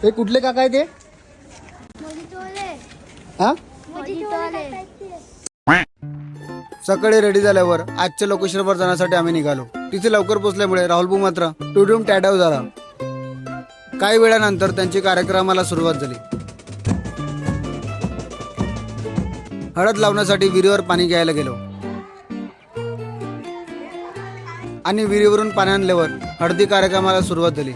हे कुठले काका आहे ते? हा सकाळी रेडी झाल्यावर आजच्या लोकेशनवर जाण्यासाठी आम्ही निघालो. तिथे लवकर पोहोचल्यामुळे राहुलभाऊ मात्र टुडूम टॅडाव झाला. काही वेळानंतर त्यांची कार्यक्रमाला सुरुवात झाली. हळद लावण्यासाठी विहिरीवर पाणी घ्यायला गेलो आणि विहिरीवरून पाणी आणल्यावर हळदी कार्यक्रमाला सुरुवात झाली.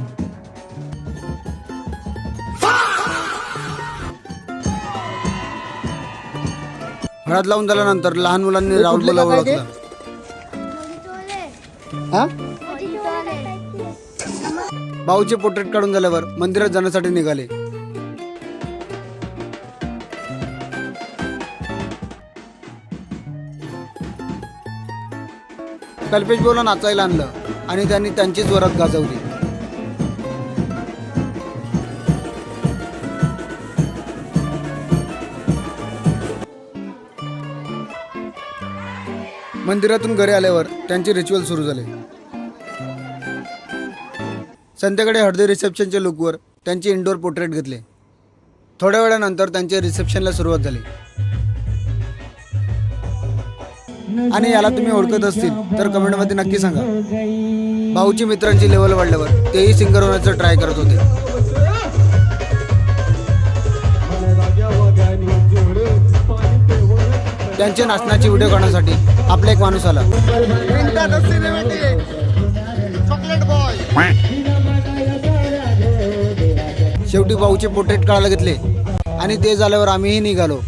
हळद लावून झाल्यानंतर लहान मुलांनी राहुलभाऊला ओळखलं. हा भाऊचे पोर्ट्रेट काढून झाल्यावर मंदिरात जाण्यासाठी निघाले. कल्पेश भाऊला नाचायला आणलं आणि त्यांनी त्यांचीच वरात गाजवली. मंदिरातून घरी आल्यावर त्यांचे रिच्युअल सुरू झाले. संध्याकाळी हळदी रिसेप्शनच्या लुकवर त्यांचे इंडोर पोर्ट्रेट घेतले. थोड्या वेळानंतर त्यांच्या रिसेप्शनला सुरुवात झाली. आणि याला तुम्ही ओळखत असतील तर कमेंटमध्ये नक्की सांगा. भाऊची मित्रांची लेवल वाढल्यावर तेही सिंगर होण्याचं ट्राय करत होते. त्यांच्या नाचण्याची व्हिडिओ काढण्यासाठी आपला एक माणूस आला. शेवटी भाऊचे पोर्ट्रेट काढायला घेतले आणि ते झाल्यावर आम्हीही निघालो.